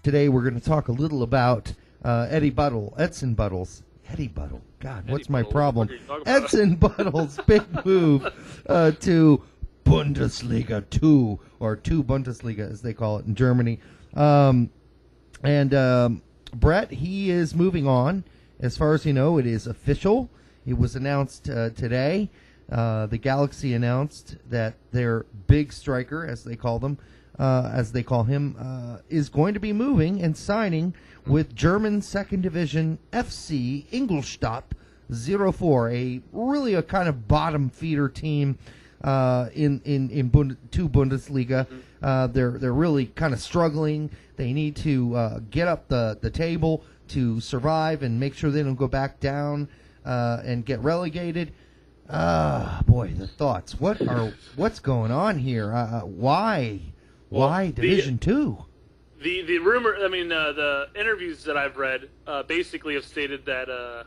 today we're going to talk a little about Edson Buddle's. Eddie Buddle. God, what's my problem? Edson Buddle's big move to Bundesliga 2, or 2 Bundesliga as they call it in Germany. Brett, he is moving on. As far as you know, it is official. It was announced today. The Galaxy announced that their big striker, as they call him, is going to be moving and signing with German Second Division FC Ingolstadt 04, a kind of bottom feeder team in 2 Bundesliga. They're really kind of struggling. They need to get up the table to survive and make sure they don't go back down and get relegated. Boy, the thoughts. What's going on here? Why Division 2? The rumor. I mean, the interviews that I've read basically have stated that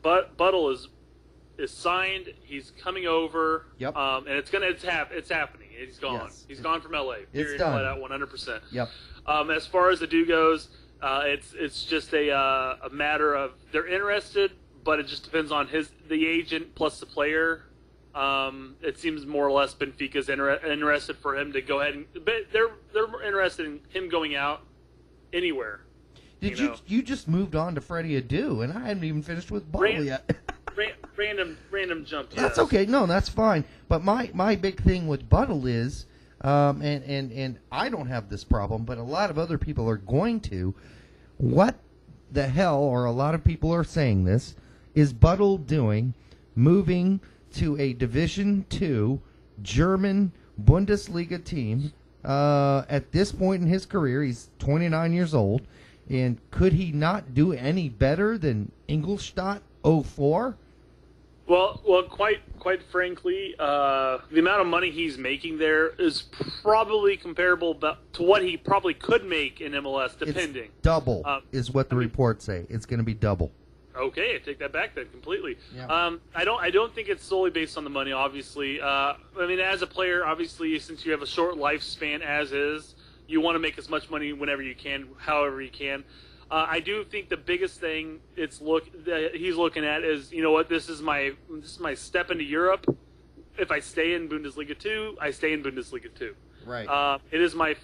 Buddle is signed. He's coming over. Yep. And it's happening. He's gone. Yes. He's gone from LA. It's done. 100%. Yep. As far as the due goes, it's just a matter of they're interested, but it just depends on the agent plus the player. It seems more or less Benfica's interested for him to go ahead but they're interested in him going out anywhere. You just moved on to Freddie Adu, and I haven't even finished with Buddle yet. random jump. That's okay. No, that's fine. But my big thing with Buddle is, and I don't have this problem, but a lot of other people are going to. What the hell, or a lot of people are saying this, is Buddle doing, moving to a Division 2 German Bundesliga team at this point in his career? He's 29 years old, and could he not do any better than Ingolstadt 04? Well, quite frankly, the amount of money he's making there is probably comparable to what he probably could make in MLS, depending. It's double is what the reports say. It's going to be double. Okay, I take that back then completely. Yeah. I don't think it's solely based on the money. Obviously, I mean, as a player, obviously, since you have a short lifespan as is, you want to make as much money whenever you can, however you can. I do think the biggest thing that he's looking at is, you know what, this is my step into Europe. If I stay in Bundesliga 2, I stay in Bundesliga 2. Right. It is my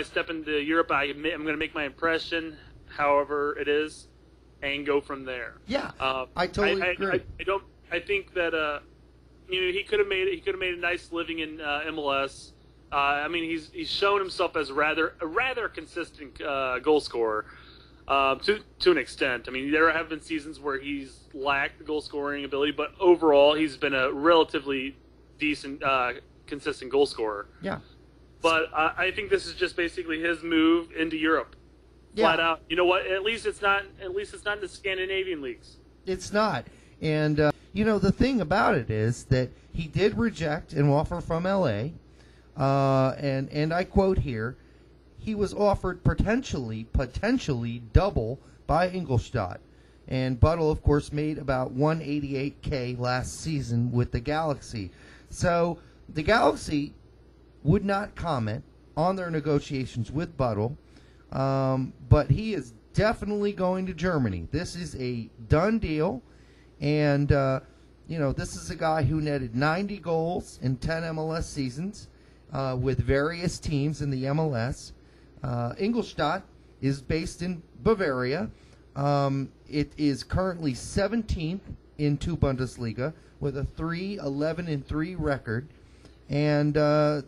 step into Europe. I'm going to make my impression, however it is, and go from there. Yeah, I totally agree. I think that he could have made a nice living in MLS. I mean, he's shown himself as a rather consistent goal scorer. To an extent. I mean, there have been seasons where he's lacked the goal-scoring ability, but overall, he's been a relatively decent, consistent goal scorer. Yeah. But I think this is just basically his move into Europe, flat out. You know what? At least it's not in the Scandinavian leagues. It's not. And the thing about it is that he did reject an offer from LA, and I quote here. He was offered potentially double by Ingolstadt. And Buddle, of course, made about $188K last season with the Galaxy. So the Galaxy would not comment on their negotiations with Buddle, but he is definitely going to Germany. This is a done deal. And, this is a guy who netted 90 goals in 10 MLS seasons with various teams in the MLS. Ingolstadt is based in Bavaria. It is currently 17th in 2 Bundesliga with a 3-11-3 record, and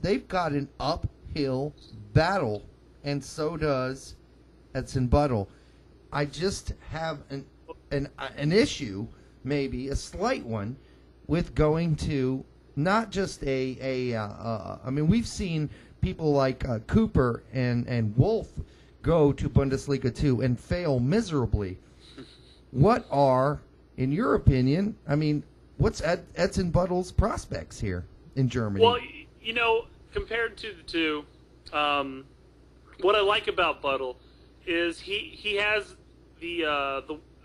they've got an uphill battle, and so does Edson Buddle. I just have an issue, maybe a slight one, with going to not just I mean, we've seen people like Cooper and Wolf go to Bundesliga 2 and fail miserably. What are, in your opinion, I mean, what's Edson Buddle's prospects here in Germany? Well, compared to the two, what I like about Buddle is he has the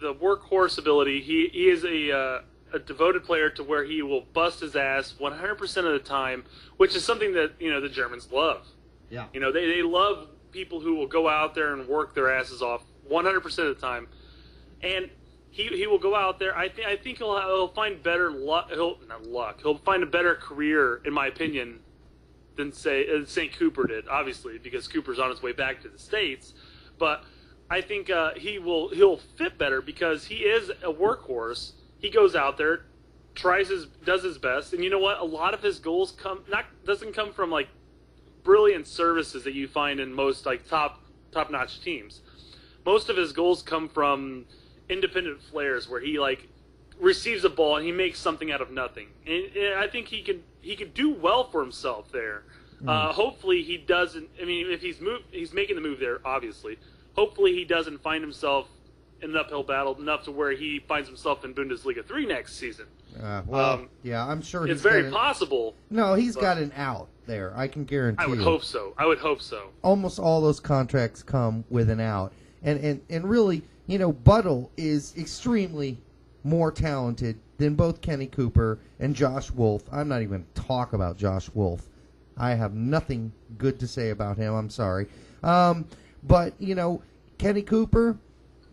workhorse ability. He is a devoted player to where he will bust his ass 100% of the time, which is something that the Germans love. Yeah. They love people who will go out there and work their asses off 100% of the time, and he will go out there. I think he'll find better luck. He'll find a better career, in my opinion, than St. Cooper did. Obviously, because Cooper's on his way back to the States, but I think he'll fit better because he is a workhorse. He goes out there, does his best, and you know what? A lot of his goals doesn't come from like brilliant services that you find in most like top-notch teams. Most of his goals come from independent flares where he like receives a ball and he makes something out of nothing. And I think he can do well for himself there. Hopefully he doesn't. I mean, if he's making the move there, obviously. Hopefully he doesn't find himself in an uphill battle enough to where he finds himself in Bundesliga 3 next season. Yeah, I'm sure it's very possible. No, he's got an out there. I can guarantee. I would hope so. Almost all those contracts come with an out, and really, you know, Buddle is extremely more talented than both Kenny Cooper and Josh Wolf. I'm not even going to talk about Josh Wolf. I have nothing good to say about him. I'm sorry. But, you know, Kenny Cooper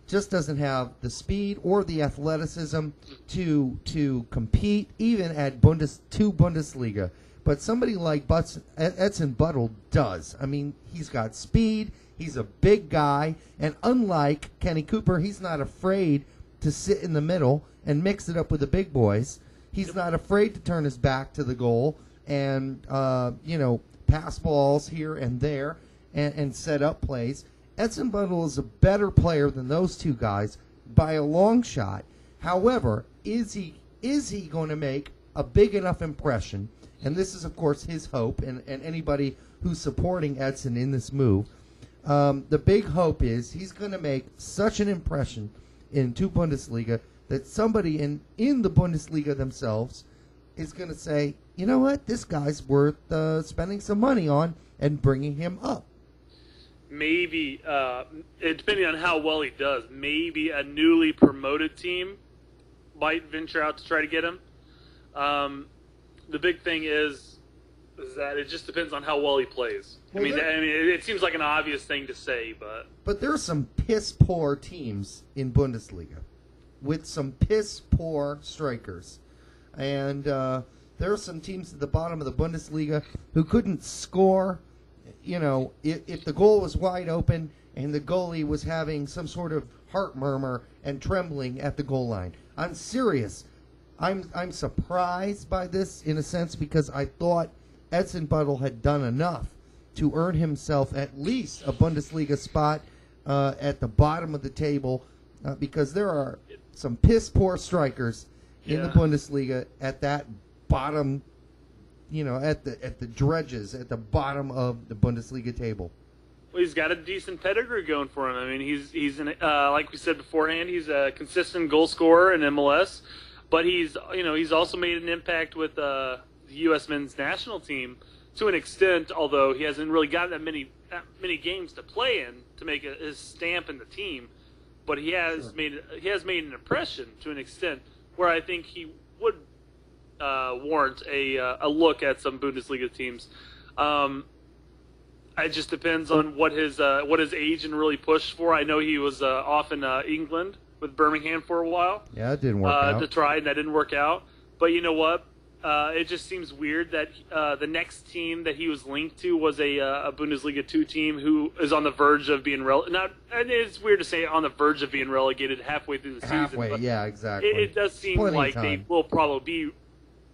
just doesn't have the speed or the athleticism to compete even at Bundesliga. But somebody like Edson Buddle does. I mean, he's got speed. He's a big guy. And unlike Kenny Cooper, he's not afraid to sit in the middle and mix it up with the big boys. He's not afraid to turn his back to the goal and, you know, pass balls here and there and set up plays. Edson Buddle is a better player than those two guys by a long shot. However, is he going to make a big enough impression? And this is, of course, his hope, and anybody who's supporting Edson in this move. The big hope is he's going to make such an impression in Bundesliga that somebody in the Bundesliga themselves is going to say, you know what, this guy's worth spending some money on and bringing him up. Maybe, depending on how well he does, maybe a newly promoted team might venture out to try to get him. The big thing is that it just depends on how well he plays. Well, it seems like an obvious thing to say, but there are some piss-poor teams in Bundesliga with some piss-poor strikers. And there are some teams at the bottom of the Bundesliga who couldn't score. You know, if the goal was wide open and the goalie was having some sort of heart murmur and trembling at the goal line. I'm serious. I'm surprised by this in a sense because I thought Edson Buddle had done enough to earn himself at least a Bundesliga spot at the bottom of the table because there are some piss-poor strikers in the Bundesliga at that bottom, you know, at the dredges, at the bottom of the Bundesliga table. Well, he's got a decent pedigree going for him. I mean, he's like we said beforehand, he's a consistent goal scorer in MLS, but he's also made an impact with the U.S. men's national team to an extent. Although he hasn't really gotten that many games to play in to make his stamp in the team, but he has made an impression to an extent where I think he would warrant a look at some Bundesliga teams. It just depends on what his agent really pushed for. I know he was off in England with Birmingham for a while. Yeah, it didn't work out. To try, and that didn't work out. But you know what? It just seems weird that the next team that he was linked to was a Bundesliga 2 team who is on the verge of being relegated. And it's weird to say on the verge of being relegated halfway through the season. Halfway, yeah, exactly. It does seem like they will probably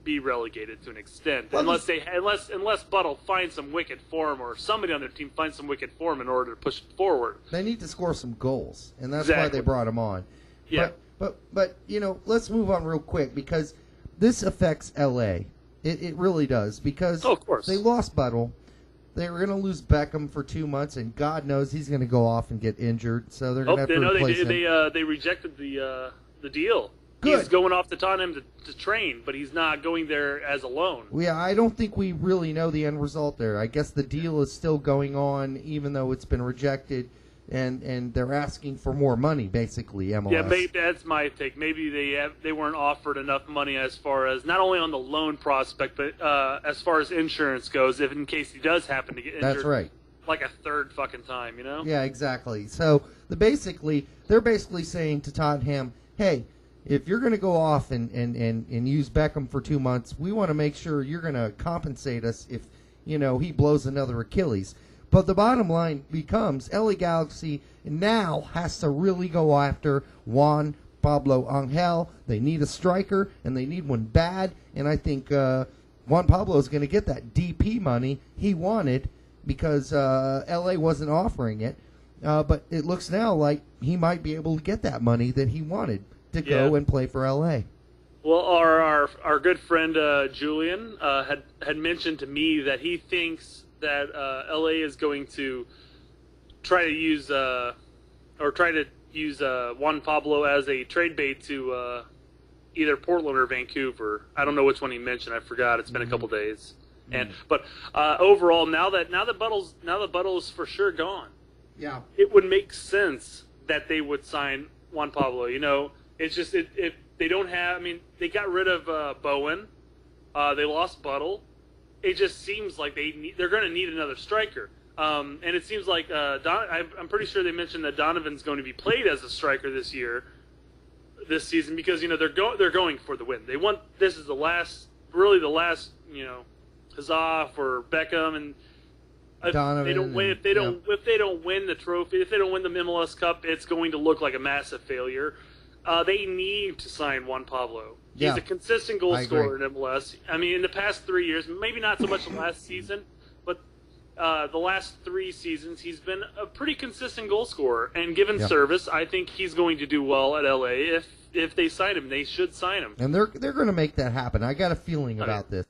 be relegated to an extent, well, unless Buddle finds some wicked form or somebody on their team finds some wicked form in order to push it forward. They need to score some goals, and that's why they brought him on. Yeah. But you know, let's move on real quick because this affects L.A. It really does because of course. They lost Buddle. They were going to lose Beckham for 2 months, and God knows he's going to go off and get injured. So they're going to have to replace him. They rejected the deal. Good. He's going off to Tottenham to train, but he's not going there as a loan. Well, yeah, I don't think we really know the end result there. I guess the deal is still going on, even though it's been rejected, and they're asking for more money, basically, MLS. Yeah, maybe that's my take. Maybe they weren't offered enough money as far as, not only on the loan prospect, but as far as insurance goes, if in case he does happen to get injured. That's right. like a third fucking time, you know? Yeah, exactly. So they're basically saying to Tottenham, hey, if you're going to go off and use Beckham for 2 months, we want to make sure you're going to compensate us if, he blows another Achilles. But the bottom line becomes LA Galaxy now has to really go after Juan Pablo Angel. They need a striker, and they need one bad. And I think Juan Pablo is going to get that DP money he wanted because LA wasn't offering it. But it looks now like he might be able to get that money that he wanted to go and play for LA. Well, our good friend Julian had mentioned to me that he thinks that LA is going to try to use Juan Pablo as a trade bait to either Portland or Vancouver. I don't know which one he mentioned. I forgot. It's been a couple days. But overall, now that Buddle's for sure gone, it would make sense that they would sign Juan Pablo. It's just if they don't have. I mean, they got rid of Bowen. They lost Buddle. It just seems like they're going to need another striker. And it seems like I'm pretty sure they mentioned that Donovan's going to be played as a striker this season because they're going for the win. They want this is the last huzzah for Beckham, and Donovan, if they don't win the trophy, if they don't win the MLS Cup, it's going to look like a massive failure. They need to sign Juan Pablo. He's a consistent goal scorer in MLS. I mean, in the past 3 years, maybe not so much the last season, but the last 3 seasons, he's been a pretty consistent goal scorer. And given service, I think he's going to do well at LA. If they sign him, they should sign him. And they're going to make that happen. I got a feeling about this.